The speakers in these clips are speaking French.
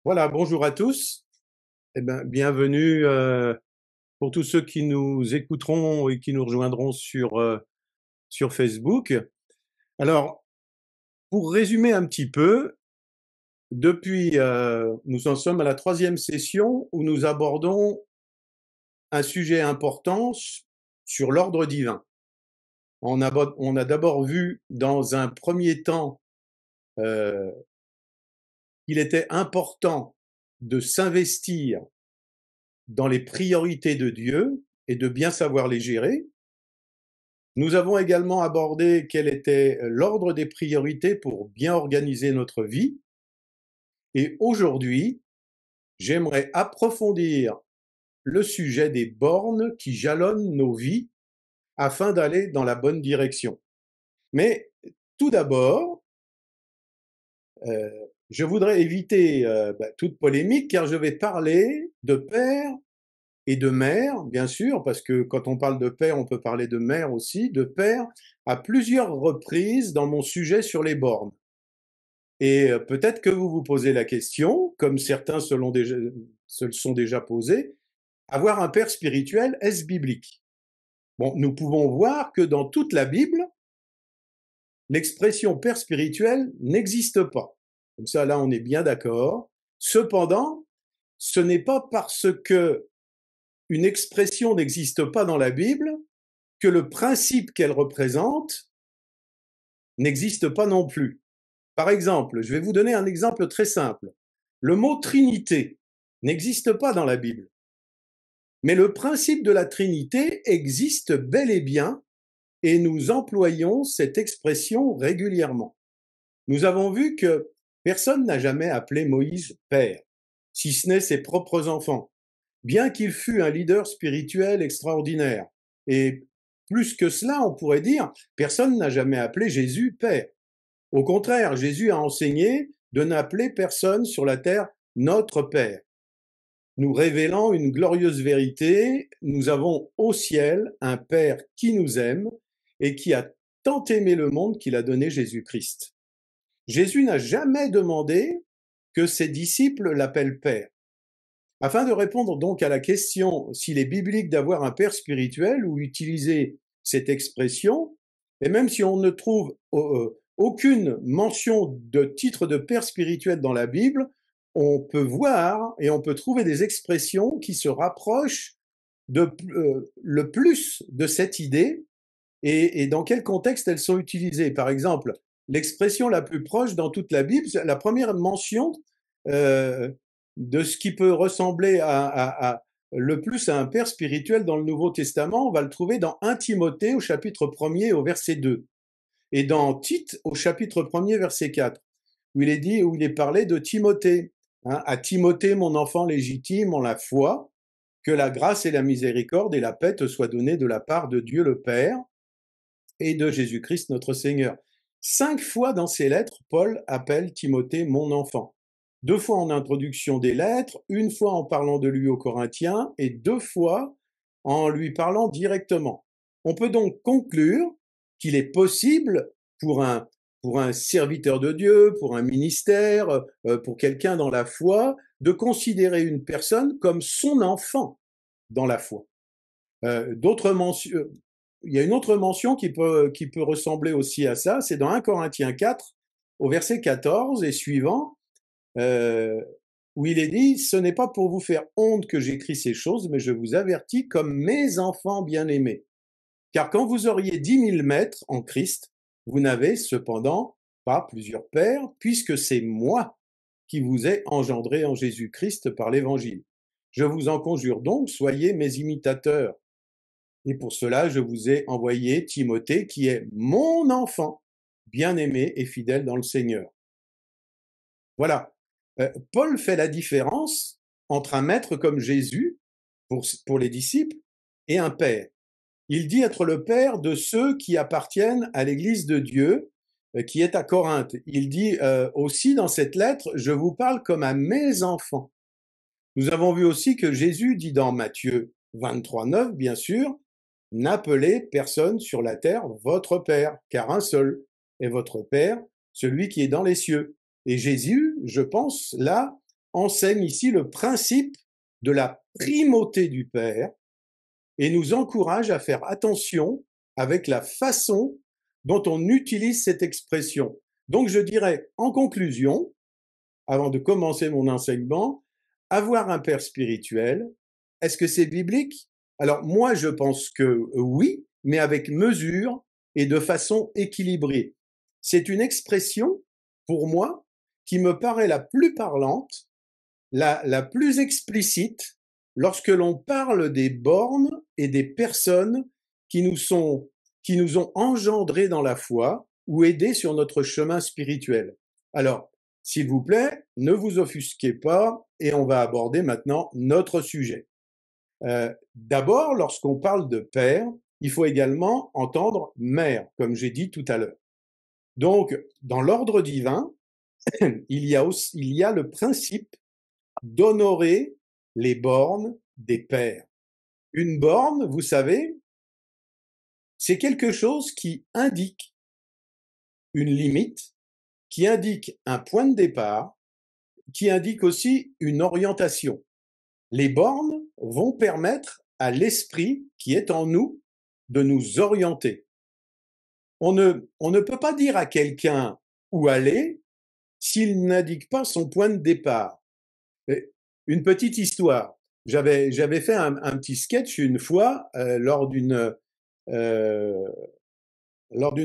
Voilà, bonjour à tous. Eh ben, bienvenue pour tous ceux qui nous écouteront et qui nous rejoindront sur Facebook. Alors, pour résumer un petit peu, nous en sommes à la troisième session où nous abordons un sujet important sur l'ordre divin. On a d'abord vu dans un premier temps euh, qu'il était important de s'investir dans les priorités de Dieu et de bien savoir les gérer. Nous avons également abordé quel était l'ordre des priorités pour bien organiser notre vie. Et aujourd'hui, j'aimerais approfondir le sujet des bornes qui jalonnent nos vies afin d'aller dans la bonne direction. Mais tout d'abord, euh, je voudrais éviter toute polémique car je vais parler de père et de mère, bien sûr, parce que quand on parle de père, on peut parler de mère aussi, de père, à plusieurs reprises dans mon sujet sur les bornes. Et peut-être que vous vous posez la question, comme certains se le sont déjà posés, avoir un père spirituel, est-ce biblique? Bon, nous pouvons voir que dans toute la Bible, l'expression père spirituel n'existe pas. Comme ça, là, on est bien d'accord. Cependant, ce n'est pas parce que une expression n'existe pas dans la Bible que le principe qu'elle représente n'existe pas non plus. Par exemple, je vais vous donner un exemple très simple. Le mot Trinité n'existe pas dans la Bible, mais le principe de la Trinité existe bel et bien et nous employons cette expression régulièrement. Nous avons vu que personne n'a jamais appelé Moïse père, si ce n'est ses propres enfants, bien qu'il fût un leader spirituel extraordinaire. Et plus que cela, on pourrait dire, personne n'a jamais appelé Jésus père. Au contraire, Jésus a enseigné de n'appeler personne sur la terre notre Père. Nous révélant une glorieuse vérité, nous avons au ciel un Père qui nous aime et qui a tant aimé le monde qu'il a donné Jésus-Christ. Jésus n'a jamais demandé que ses disciples l'appellent Père. Afin de répondre donc à la question s'il est biblique d'avoir un Père spirituel ou utiliser cette expression, et même si on ne trouve aucune mention de titre de Père spirituel dans la Bible, on peut voir et on peut trouver des expressions qui se rapprochent le plus de cette idée et dans quel contexte elles sont utilisées. Par exemple, l'expression la plus proche dans toute la Bible, la première mention euh, de ce qui peut ressembler le plus à un père spirituel dans le Nouveau Testament, on va le trouver dans 1 Timothée au chapitre 1er au verset 2 et dans Tite au chapitre 1er verset 4 où il est parlé de Timothée. Hein, à Timothée, mon enfant légitime en la foi, que la grâce et la miséricorde et la paix te soient données de la part de Dieu le Père et de Jésus-Christ notre Seigneur. 5 fois dans ses lettres, Paul appelle Timothée mon enfant. 2 fois en introduction des lettres, 1 fois en parlant de lui aux Corinthiens et 2 fois en lui parlant directement. On peut donc conclure qu'il est possible pour un serviteur de Dieu, pour un ministère, pour quelqu'un dans la foi, de considérer une personne comme son enfant dans la foi. D'autres mentions, il y a une autre mention qui peut ressembler aussi à ça, c'est dans 1 Corinthiens 4, au verset 14 et suivant, euh, où il est dit, ce n'est pas pour vous faire honte que j'écris ces choses, mais je vous avertis comme mes enfants bien-aimés. Car quand vous auriez 10 000 maîtres en Christ, vous n'avez cependant pas plusieurs pères, puisque c'est moi qui vous ai engendré en Jésus-Christ par l'Évangile. Je vous en conjure donc, soyez mes imitateurs. Et pour cela, je vous ai envoyé Timothée, qui est mon enfant, bien-aimé et fidèle dans le Seigneur. Voilà. Paul fait la différence entre un maître comme Jésus, pour les disciples, et un père. Il dit être le père de ceux qui appartiennent à l'Église de Dieu, qui est à Corinthe. Il dit aussi dans cette lettre, je vous parle comme à mes enfants. Nous avons vu aussi que Jésus dit dans Matthieu 23, 9, bien sûr, n'appelez personne sur la terre votre Père, car un seul est votre Père, celui qui est dans les cieux. Et Jésus, je pense, là, enseigne ici le principe de la primauté du Père et nous encourage à faire attention avec la façon dont on utilise cette expression. Donc je dirais en conclusion, avant de commencer mon enseignement, avoir un père spirituel, est-ce que c'est biblique? Alors moi je pense que oui, mais avec mesure et de façon équilibrée. C'est une expression, pour moi, qui me paraît la plus parlante, la plus explicite, lorsque l'on parle des bornes et des personnes qui nous ont engendrés dans la foi ou aidés sur notre chemin spirituel. Alors, s'il vous plaît, ne vous offusquez pas et on va aborder maintenant notre sujet. D'abord, lorsqu'on parle de père, il faut également entendre mère, comme j'ai dit tout à l'heure. Donc, dans l'ordre divin, il y a le principe d'honorer les bornes des pères. Une borne, vous savez, c'est quelque chose qui indique une limite, qui indique un point de départ, qui indique aussi une orientation. Les bornes vont permettre à l'esprit qui est en nous de nous orienter. On ne peut pas dire à quelqu'un où aller s'il n'indique pas son point de départ. Une petite histoire. J'avais fait un petit sketch une fois lors d'une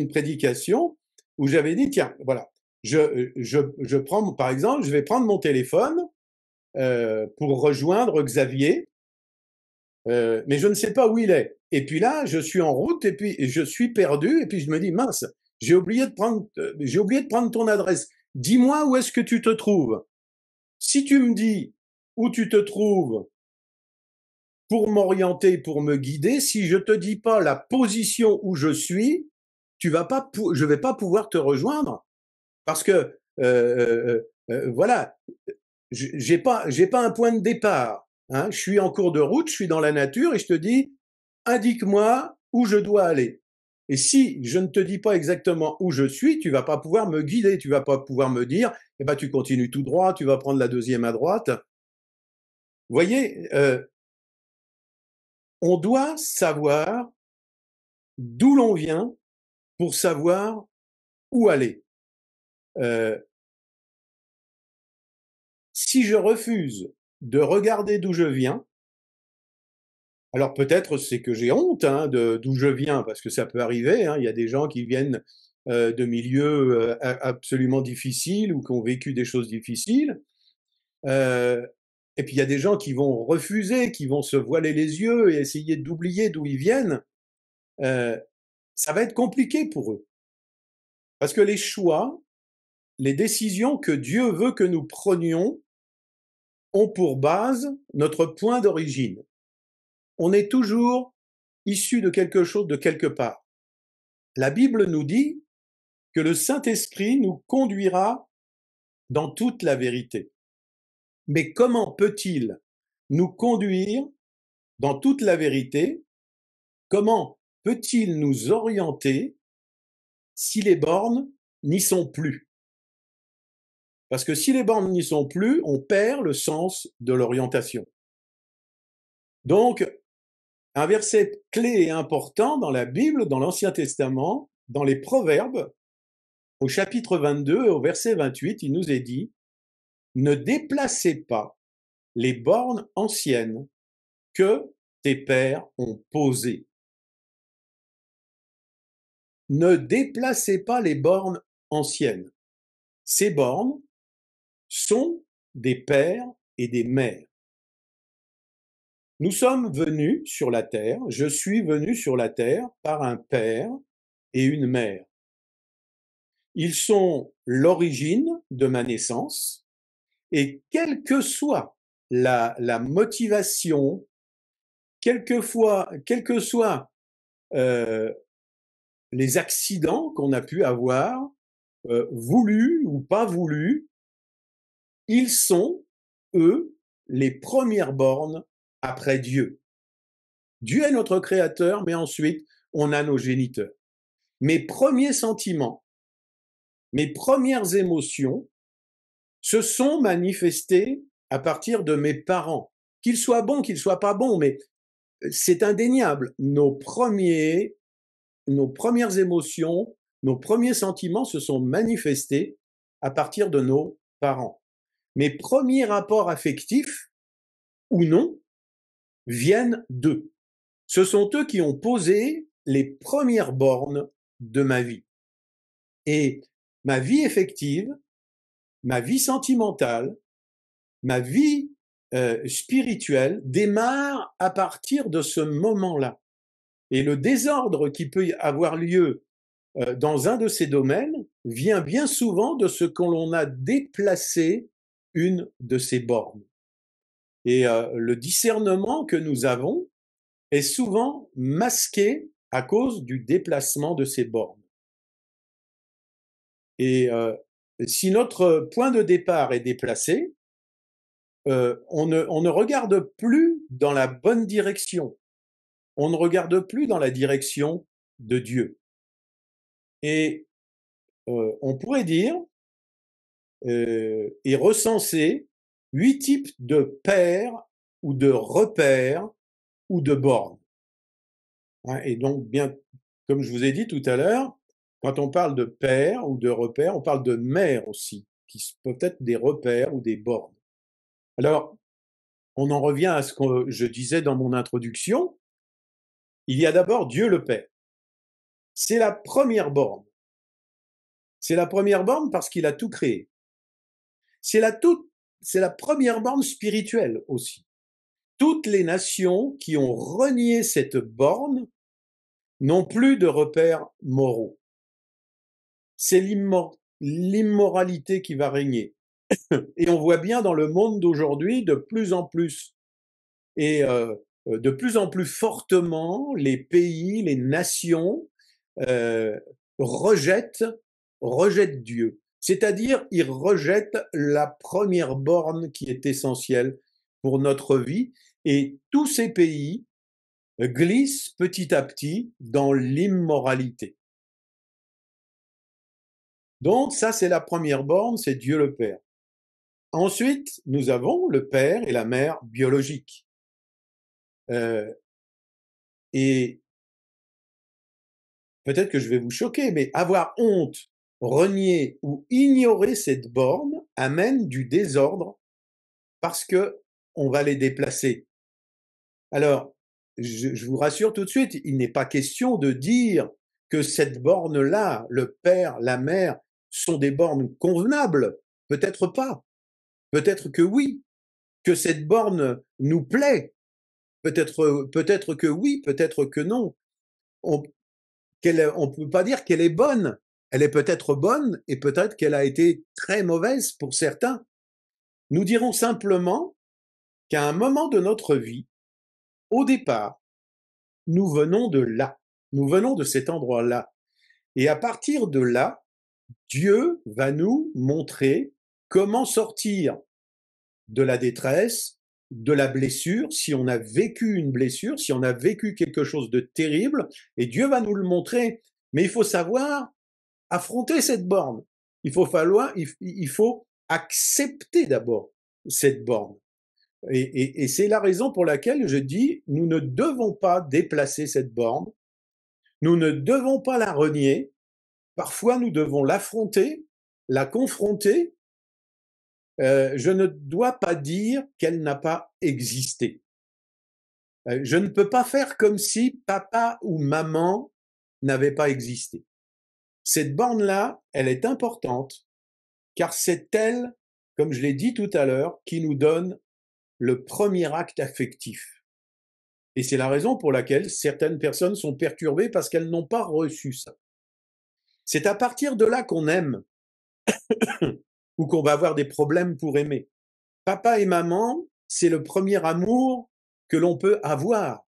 prédication où j'avais dit tiens voilà je prends par exemple je vais prendre mon téléphone pour rejoindre Xavier mais je ne sais pas où il est et puis là je suis en route et puis je suis perdu et puis je me dis mince j'ai oublié de prendre ton adresse, dis-moi où est-ce que tu te trouves. Si tu me dis où tu te trouves pour m'orienter, pour me guider, si je te dis pas la position où je suis, je vais pas pouvoir te rejoindre parce que voilà, j'ai pas un point de départ. Hein, je suis en cours de route, je suis dans la nature et je te dis indique-moi où je dois aller. Et si je ne te dis pas exactement où je suis, tu vas pas pouvoir me guider, tu vas pas pouvoir me dire eh ben tu continues tout droit, tu vas prendre la deuxième à droite. Vous voyez, on doit savoir d'où l'on vient pour savoir où aller. Si je refuse de regarder d'où je viens, alors peut-être c'est que j'ai honte hein, d'où je viens, parce que ça peut arriver, hein, il y a des gens qui viennent de milieux absolument difficiles ou qui ont vécu des choses difficiles, et puis il y a des gens qui vont refuser, qui vont se voiler les yeux et essayer d'oublier d'où ils viennent, ça va être compliqué pour eux. Parce que les choix, les décisions que Dieu veut que nous prenions ont pour base notre point d'origine. On est toujours issu de quelque chose de quelque part. La Bible nous dit que le Saint-Esprit nous conduira dans toute la vérité. Mais comment peut-il nous conduire dans toute la vérité? Comment peut-il nous orienter si les bornes n'y sont plus? Parce que si les bornes n'y sont plus, on perd le sens de l'orientation. Donc, un verset clé et important dans la Bible, dans l'Ancien Testament, dans les Proverbes, au chapitre 22, au verset 28, il nous est dit « Ne déplacez pas les bornes anciennes que tes pères ont posées. » Ne déplacez pas les bornes anciennes. Ces bornes sont des pères et des mères. Nous sommes venus sur la terre, je suis venu sur la terre par un père et une mère. Ils sont l'origine de ma naissance et quelle que soit la motivation, quels que soient les accidents qu'on a pu avoir, voulus ou pas voulus, ils sont, eux, les premières bornes après Dieu. Dieu est notre créateur, mais ensuite, on a nos géniteurs. Mes premiers sentiments, mes premières émotions se sont manifestés à partir de mes parents. Qu'ils soient bons, qu'ils soient pas bons, mais c'est indéniable. Nos premières émotions, nos premiers sentiments se sont manifestés à partir de nos parents. Mes premiers rapports affectifs, ou non, viennent d'eux. Ce sont eux qui ont posé les premières bornes de ma vie. Et ma vie affective, ma vie sentimentale, ma vie spirituelle démarre à partir de ce moment-là. Et le désordre qui peut avoir lieu dans un de ces domaines vient bien souvent de ce que l'on a déplacé une de ces bornes. Et le discernement que nous avons est souvent masqué à cause du déplacement de ces bornes. Et si notre point de départ est déplacé, on ne regarde plus dans la bonne direction. On ne regarde plus dans la direction de Dieu. Et on pourrait dire et recenser 8 types de pères ou de repères ou de bornes. Hein, et donc, bien, comme je vous ai dit tout à l'heure, quand on parle de pères ou de repères, on parle de mères aussi, qui peuvent être des repères ou des bornes. Alors, on en revient à ce que je disais dans mon introduction. Il y a d'abord Dieu le Père. C'est la première borne. C'est la première borne parce qu'il a tout créé. C'est la première borne spirituelle aussi. Toutes les nations qui ont renié cette borne n'ont plus de repères moraux. C'est l'immoralité qui va régner. Et on voit bien dans le monde d'aujourd'hui de plus en plus et de plus en plus fortement les pays, les nations rejettent Dieu. C'est-à-dire, ils rejettent la première borne qui est essentielle pour notre vie, et tous ces pays glissent petit à petit dans l'immoralité. Donc ça, c'est la première borne, c'est Dieu le Père. Ensuite, nous avons le père et la mère biologiques. Et peut-être que je vais vous choquer, mais avoir honte, renier ou ignorer cette borne amène du désordre parce que on va les déplacer. Alors, je vous rassure tout de suite, il n'est pas question de dire que cette borne-là, le père, la mère, sont des bornes convenables. Peut-être pas. Peut-être que oui. Que cette borne nous plaît. Peut-être que oui, peut-être que non. On ne peut pas dire qu'elle est bonne. Elle est peut-être bonne et peut-être qu'elle a été très mauvaise pour certains. Nous dirons simplement qu'à un moment de notre vie, au départ, nous venons de là. Nous venons de cet endroit-là. Et à partir de là, Dieu va nous montrer comment sortir de la détresse, de la blessure, si on a vécu une blessure, si on a vécu quelque chose de terrible, et Dieu va nous le montrer. Mais il faut savoir affronter cette borne. Il faut accepter d'abord cette borne. Et c'est la raison pour laquelle je dis, nous ne devons pas déplacer cette borne, nous ne devons pas la renier, parfois nous devons l'affronter, la confronter. Je ne dois pas dire qu'elle n'a pas existé. Je ne peux pas faire comme si papa ou maman n'avaient pas existé. Cette borne-là, elle est importante, car c'est elle, comme je l'ai dit tout à l'heure, qui nous donne le premier acte affectif. Et c'est la raison pour laquelle certaines personnes sont perturbées parce qu'elles n'ont pas reçu ça. C'est à partir de là qu'on aime ou qu'on va avoir des problèmes pour aimer. Papa et maman, c'est le premier amour que l'on peut avoir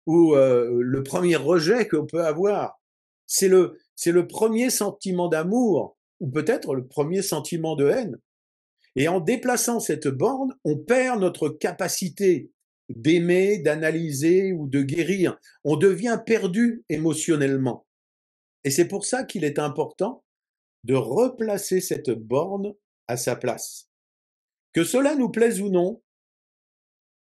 ou le premier rejet qu'on peut avoir. C'est le premier sentiment d'amour ou peut-être le premier sentiment de haine. Et en déplaçant cette borne, on perd notre capacité d'aimer, d'analyser ou de guérir. On devient perdu émotionnellement. Et c'est pour ça qu'il est important de replacer cette borne à sa place. Que cela nous plaise ou non,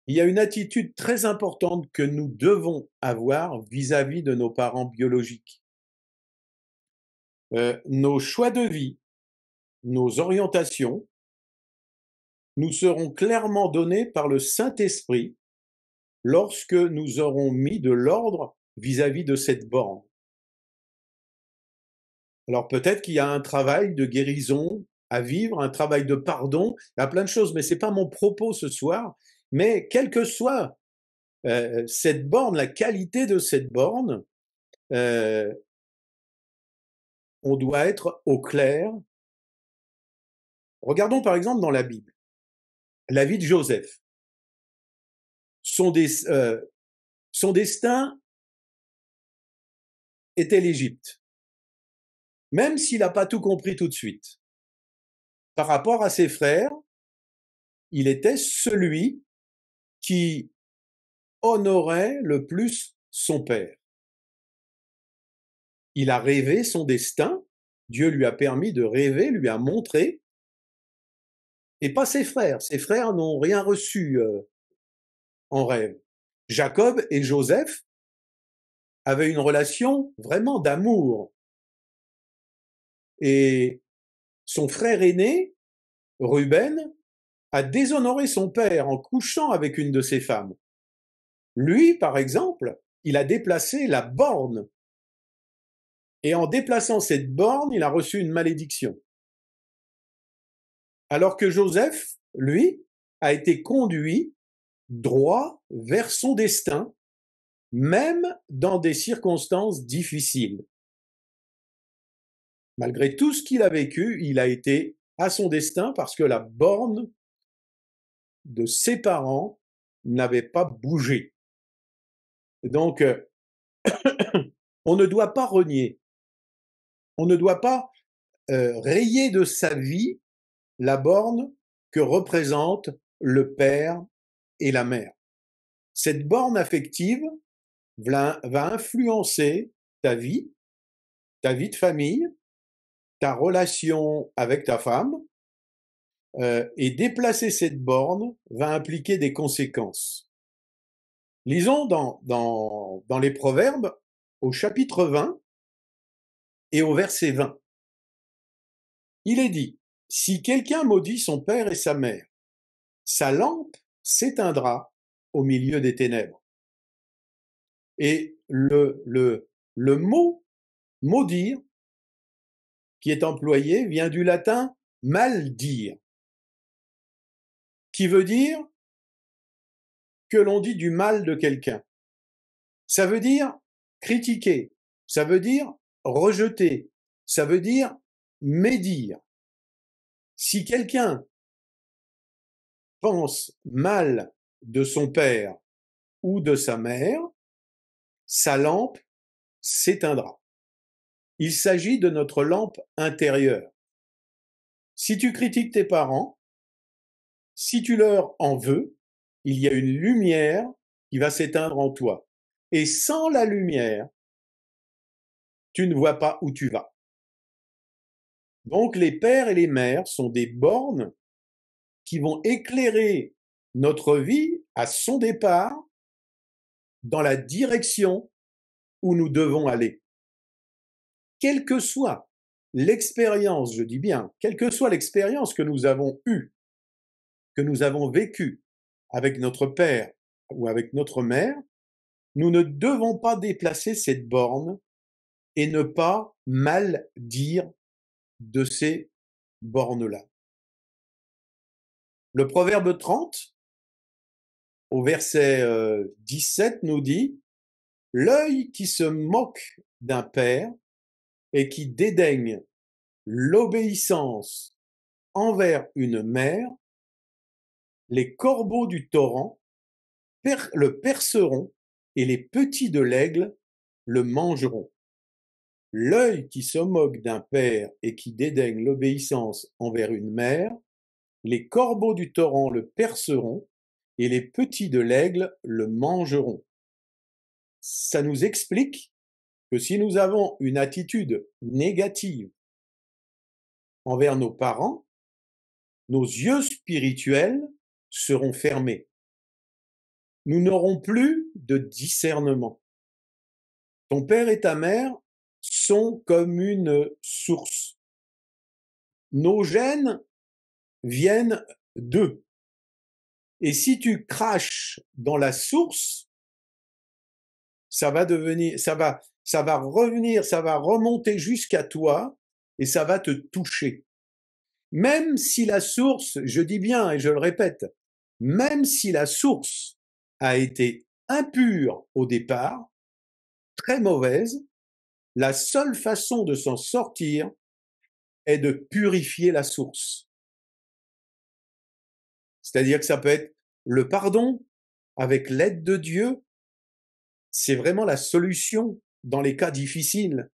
il y a une attitude très importante que nous devons avoir vis-à-vis de nos parents biologiques. Nos choix de vie, nos orientations, nous seront clairement donnés par le Saint-Esprit lorsque nous aurons mis de l'ordre vis-à-vis de cette borne. Alors peut-être qu'il y a un travail de guérison à vivre, un travail de pardon, il y a plein de choses, mais c'est pas mon propos ce soir. Mais quelle que soit cette borne, la qualité de cette borne, euh, on doit être au clair. Regardons par exemple dans la Bible, la vie de Joseph. Son destin était l'Égypte, même s'il n'a pas tout compris tout de suite. Par rapport à ses frères, il était celui qui honorait le plus son père. Il a rêvé son destin, Dieu lui a permis de rêver, lui a montré, et pas ses frères. Ses frères n'ont rien reçu en rêve. Jacob et Joseph avaient une relation vraiment d'amour. Et son frère aîné, Ruben, a déshonoré son père en couchant avec une de ses femmes. Lui, par exemple, il a déplacé la borne. Et en déplaçant cette borne, il a reçu une malédiction. Alors que Joseph, lui, a été conduit droit vers son destin, même dans des circonstances difficiles. Malgré tout ce qu'il a vécu, il a été à son destin parce que la borne de ses parents n'avait pas bougé. Donc, on ne doit pas renier, on ne doit pas rayer de sa vie la borne que représentent le père et la mère. Cette borne affective va influencer ta vie de famille, ta relation avec ta femme, et déplacer cette borne va impliquer des conséquences. Lisons dans les Proverbes au chapitre 20 et au verset 20. Il est dit, « Si quelqu'un maudit son père et sa mère, sa lampe s'éteindra au milieu des ténèbres. » Et le mot maudire qui est employé vient du latin maldire, qui veut dire que l'on dit du mal de quelqu'un. Ça veut dire critiquer, ça veut dire rejeter, ça veut dire médire. Si quelqu'un pense mal de son père ou de sa mère, sa lampe s'éteindra. Il s'agit de notre lampe intérieure. Si tu critiques tes parents, si tu leur en veux, il y a une lumière qui va s'éteindre en toi. Et sans la lumière, tu ne vois pas où tu vas. Donc les pères et les mères sont des bornes qui vont éclairer notre vie à son départ dans la direction où nous devons aller. Quelle que soit l'expérience, je dis bien, quelle que soit l'expérience que nous avons eue, que nous avons vécue avec notre père ou avec notre mère, nous ne devons pas déplacer cette borne et ne pas mal dire de ces bornes-là. Le proverbe 30, au verset 17, nous dit « L'œil qui se moque d'un père et qui dédaigne l'obéissance envers une mère, les corbeaux du torrent le perceront et les petits de l'aigle le mangeront. L'œil qui se moque d'un père et qui dédaigne l'obéissance envers une mère, les corbeaux du torrent le perceront et les petits de l'aigle le mangeront. » Ça nous explique que si nous avons une attitude négative envers nos parents, nos yeux spirituels seront fermés. Nous n'aurons plus de discernement. Ton père et ta mère sont comme une source. Nos gènes viennent d'eux. Et si tu craches dans la source, ça va revenir, ça va remonter jusqu'à toi et ça va te toucher. Même si la source, je dis bien et je le répète, même si la source a été impure au départ, très mauvaise, la seule façon de s'en sortir est de purifier la source. C'est-à-dire que ça peut être le pardon avec l'aide de Dieu. C'est vraiment la solution dans les cas difficiles.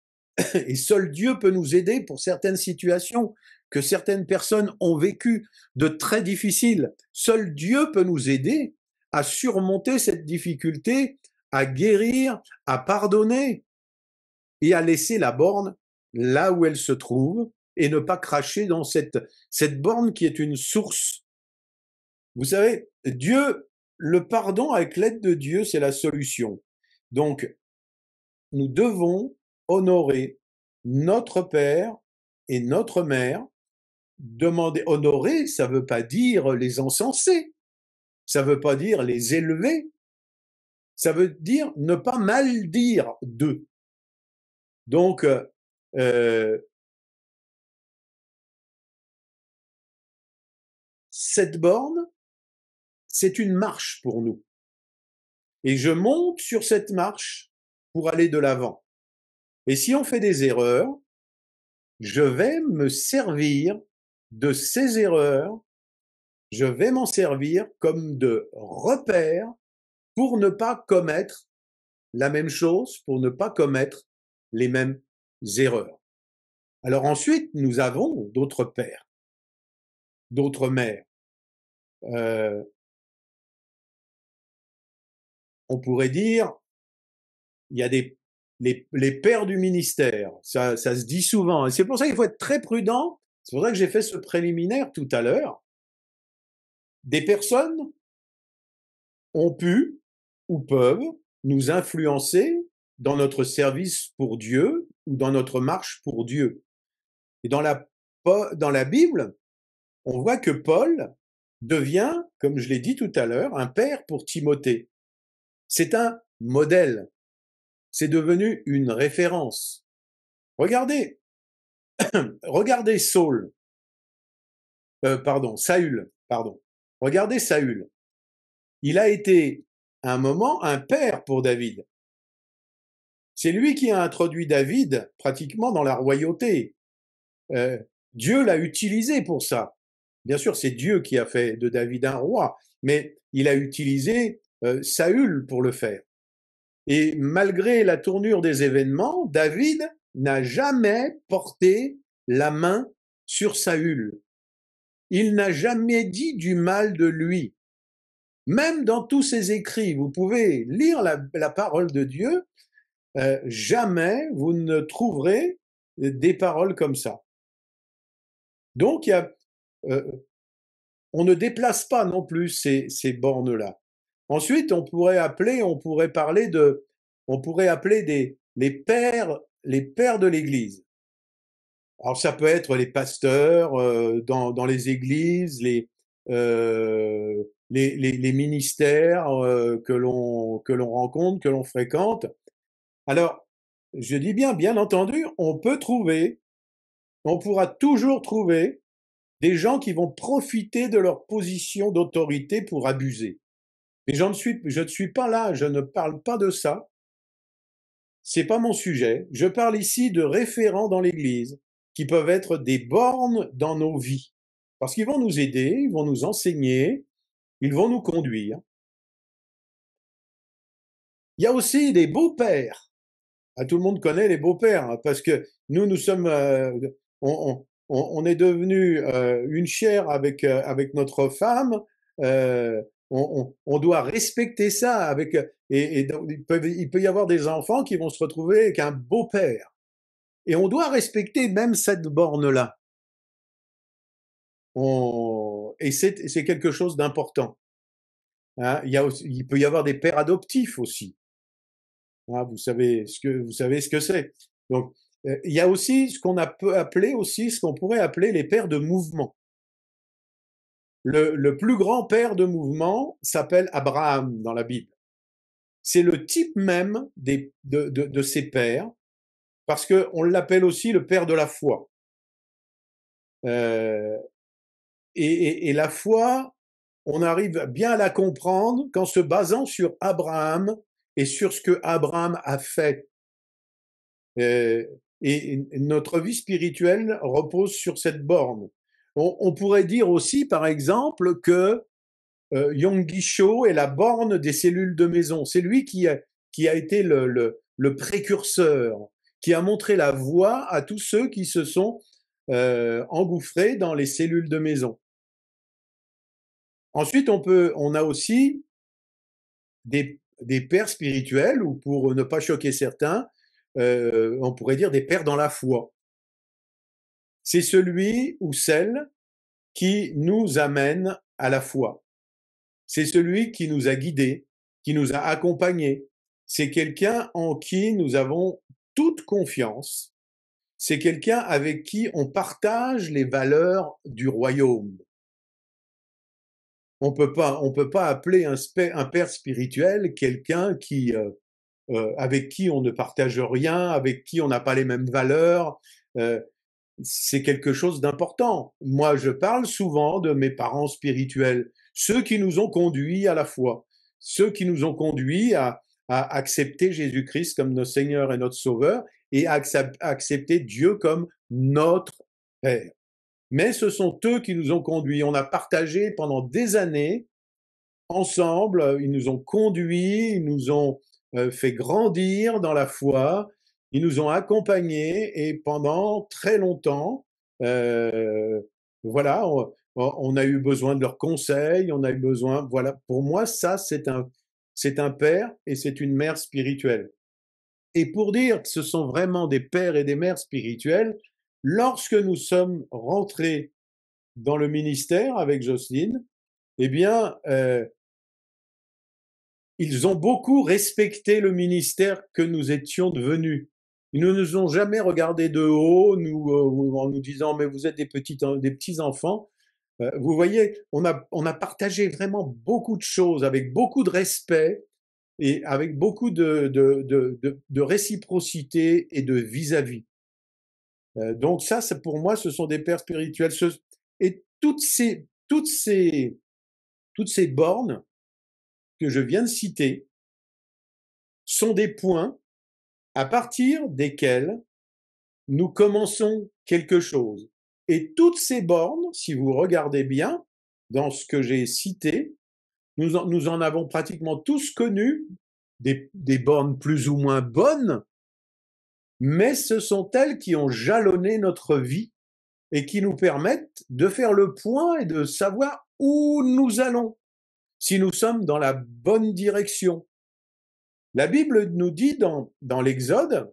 Et seul Dieu peut nous aider pour certaines situations que certaines personnes ont vécues de très difficiles. Seul Dieu peut nous aider à surmonter cette difficulté, à guérir, à pardonner et à laisser la borne là où elle se trouve et ne pas cracher dans cette borne qui est une source. Vous savez, Dieu, le pardon avec l'aide de Dieu, c'est la solution. Donc, nous devons honorer notre père et notre mère. Demander, honorer, ça veut pas dire les encenser, ça veut pas dire les élever, ça veut dire ne pas mal dire d'eux. Donc, cette borne, c'est une marche pour nous. Et je monte sur cette marche pour aller de l'avant. Et si on fait des erreurs, je vais me servir de ces erreurs, je vais m'en servir comme de repère pour ne pas commettre la même chose, pour ne pas commettre les mêmes erreurs. Alors ensuite, nous avons d'autres pères, d'autres mères. On pourrait dire, il y a les pères du ministère, ça se dit souvent, et c'est pour ça qu'il faut être très prudent, c'est pour ça que j'ai fait ce préliminaire tout à l'heure. Des personnes ont pu ou peuvent nous influencer dans notre service pour Dieu ou dans notre marche pour Dieu. Et dans la Bible, on voit que Paul devient, comme je l'ai dit tout à l'heure, un père pour Timothée. C'est un modèle. C'est devenu une référence. Regardez, regardez Saül. Regardez Saül. Il a été à un moment un père pour David. C'est lui qui a introduit David pratiquement dans la royauté. Dieu l'a utilisé pour ça. Bien sûr, c'est Dieu qui a fait de David un roi, mais il a utilisé Saül pour le faire. Et malgré la tournure des événements, David n'a jamais porté la main sur Saül. Il n'a jamais dit du mal de lui. Même dans tous ses écrits, vous pouvez lire la parole de Dieu, jamais vous ne trouverez des paroles comme ça. Donc, on ne déplace pas non plus ces bornes-là. Ensuite, on pourrait appeler les pères de l'Église. Alors ça peut être les pasteurs dans les églises, les ministères que l'on rencontre, que l'on fréquente. Alors, je dis bien entendu, on pourra toujours trouver des gens qui vont profiter de leur position d'autorité pour abuser. Mais je ne suis pas là, je ne parle pas de ça. C'est pas mon sujet. Je parle ici de référents dans l'Église qui peuvent être des bornes dans nos vies. Parce qu'ils vont nous aider, ils vont nous enseigner, ils vont nous conduire. Il y a aussi des beaux-pères. Ah, tout le monde connaît les beaux-pères, hein, parce que nous sommes, on est devenu une chair avec notre femme. On doit respecter ça. Et il peut y avoir des enfants qui vont se retrouver avec un beau-père. Et on doit respecter même cette borne-là. et c'est quelque chose d'important. Hein. Il peut y avoir des pères adoptifs aussi. Hein, vous savez ce que c'est. Donc, il y a aussi ce qu'on peut appeler aussi, ce qu'on pourrait appeler les pères de mouvement. Le plus grand père de mouvement s'appelle Abraham dans la Bible. C'est le type même de ces pères, parce qu'on l'appelle aussi le père de la foi. Euh, et la foi, on arrive bien à la comprendre qu'en se basant sur Abraham et sur ce que Abraham a fait. Et notre vie spirituelle repose sur cette borne. On pourrait dire aussi, par exemple, que Yonggi Cho est la borne des cellules de maison. C'est lui qui a été le précurseur, qui a montré la voie à tous ceux qui se sont engouffrés dans les cellules de maison. Ensuite, on a aussi des pères spirituels, ou pour ne pas choquer certains, on pourrait dire des pères dans la foi. C'est celui ou celle qui nous amène à la foi. C'est celui qui nous a guidés, qui nous a accompagnés. C'est quelqu'un en qui nous avons toute confiance. C'est quelqu'un avec qui on partage les valeurs du royaume. On peut pas appeler un père spirituel quelqu'un avec qui on ne partage rien, avec qui on n'a pas les mêmes valeurs. C'est quelque chose d'important. Moi, je parle souvent de mes parents spirituels, ceux qui nous ont conduits à la foi, ceux qui nous ont conduits à accepter Jésus-Christ comme notre Seigneur et notre Sauveur, et à accepter Dieu comme notre Père. Mais ce sont eux qui nous ont conduits. On a partagé pendant des années ensemble, ils nous ont conduits, ils nous ont fait grandir dans la foi, ils nous ont accompagnés, et pendant très longtemps, euh, voilà, on a eu besoin de leurs conseils, on a eu besoin, voilà, pour moi, ça, c'est un père et c'est une mère spirituelle. Et pour dire que ce sont vraiment des pères et des mères spirituels, lorsque nous sommes rentrés dans le ministère avec Jocelyne, eh bien, ils ont beaucoup respecté le ministère que nous étions devenus. Ils ne nous ont jamais regardés de haut, en nous disant mais vous êtes des petits enfants. Vous voyez, on a partagé vraiment beaucoup de choses avec beaucoup de respect et avec beaucoup de réciprocité et de vis-à-vis. Donc ça, pour moi, ce sont des pères spirituels. Et toutes ces bornes que je viens de citer sont des points à partir desquels nous commençons quelque chose. Et toutes ces bornes, si vous regardez bien dans ce que j'ai cité, nous en avons pratiquement tous connu des bornes plus ou moins bonnes, mais ce sont elles qui ont jalonné notre vie et qui nous permettent de faire le point et de savoir où nous allons, si nous sommes dans la bonne direction. La Bible nous dit dans l'Exode,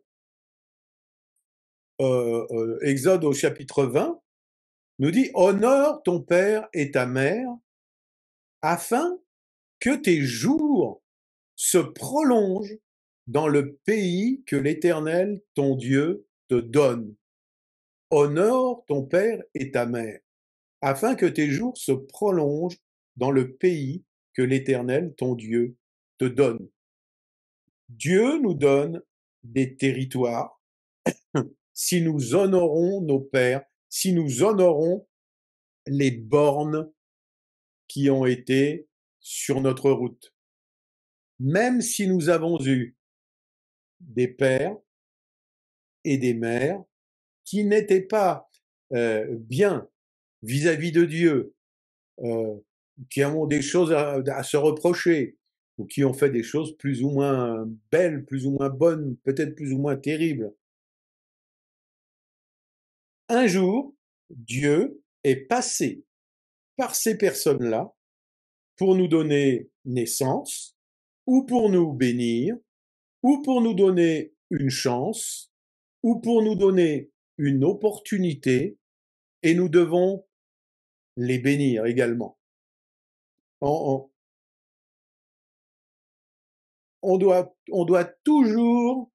Exode au chapitre 20, nous dit « Honore ton père et ta mère, afin que tes jours se prolongent dans le pays que l'Éternel, ton Dieu, te donne. Honore ton père et ta mère, afin que tes jours se prolongent dans le pays que l'Éternel, ton Dieu, te donne. » Dieu nous donne des territoires si nous honorons nos pères, si nous honorons les bornes qui ont été sur notre route. Même si nous avons eu des pères et des mères qui n'étaient pas bien vis-à-vis de Dieu, qui ont des choses à se reprocher, ou qui ont fait des choses plus ou moins belles, plus ou moins bonnes, peut-être plus ou moins terribles. Un jour, Dieu est passé par ces personnes-là pour nous donner naissance, ou pour nous bénir, ou pour nous donner une chance, ou pour nous donner une opportunité, et nous devons les bénir également. On, on doit toujours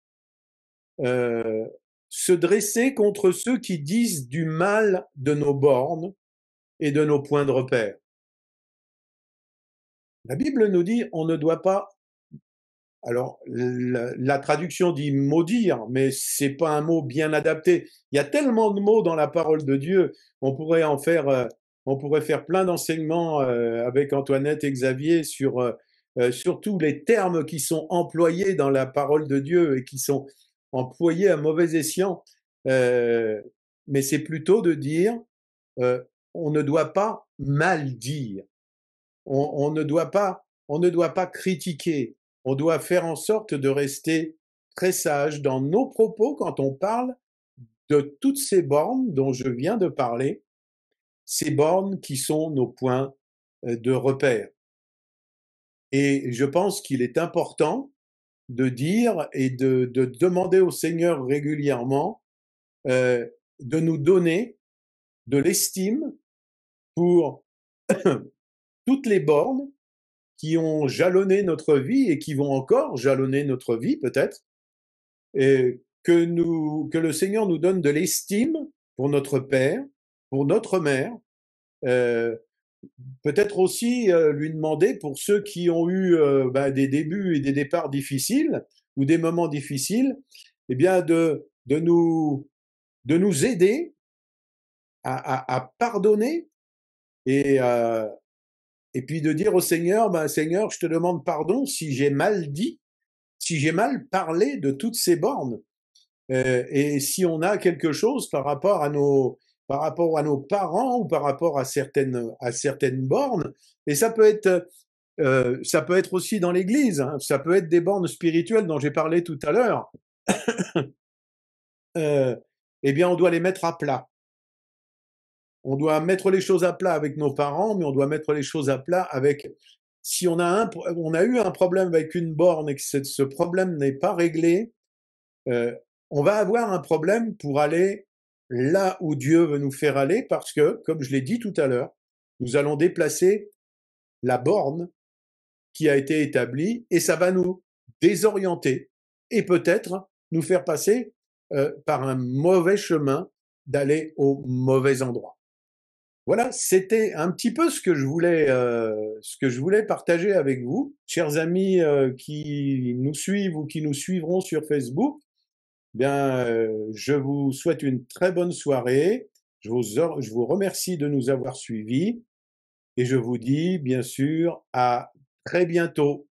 se dresser contre ceux qui disent du mal de nos bornes et de nos points de repère. La Bible nous dit on ne doit pas. Alors, la traduction dit maudire, mais c'est pas un mot bien adapté. Il y a tellement de mots dans la parole de Dieu, on pourrait en faire, on pourrait faire plein d'enseignements avec Antoinette et Xavier sur tous les termes qui sont employés dans la parole de Dieu et qui sont employés à mauvais escient. Mais c'est plutôt de dire, on ne doit pas mal dire, on ne doit pas critiquer. On doit faire en sorte de rester très sage dans nos propos quand on parle de toutes ces bornes dont je viens de parler, ces bornes qui sont nos points de repère. Et je pense qu'il est important de dire et de demander au Seigneur régulièrement de nous donner de l'estime pour toutes les bornes qui ont jalonné notre vie et qui vont encore jalonner notre vie peut-être, et que le Seigneur nous donne de l'estime pour notre père, pour notre mère, euh, peut-être aussi lui demander pour ceux qui ont eu des débuts et des départs difficiles ou des moments difficiles, eh bien de nous aider à pardonner et, et puis de dire au Seigneur, Seigneur, je te demande pardon si j'ai mal dit, si j'ai mal parlé de toutes ces bornes. Et si on a quelque chose par rapport à nos parents ou par rapport à certaines bornes, et ça peut être aussi dans l'Église, hein, ça peut être des bornes spirituelles dont j'ai parlé tout à l'heure, eh bien on doit les mettre à plat. On doit mettre les choses à plat avec nos parents, mais on doit mettre les choses à plat avec. Si on a eu un problème avec une borne et que ce problème n'est pas réglé, on va avoir un problème pour aller là où Dieu veut nous faire aller parce que, comme je l'ai dit tout à l'heure, nous allons déplacer la borne qui a été établie et ça va nous désorienter et peut-être nous faire passer par un mauvais chemin d'aller au mauvais endroit. Voilà, c'était un petit peu ce que je voulais partager avec vous, chers amis qui nous suivent ou qui nous suivront sur Facebook. Bien, je vous souhaite une très bonne soirée. Je vous remercie de nous avoir suivis et je vous dis bien sûr à très bientôt.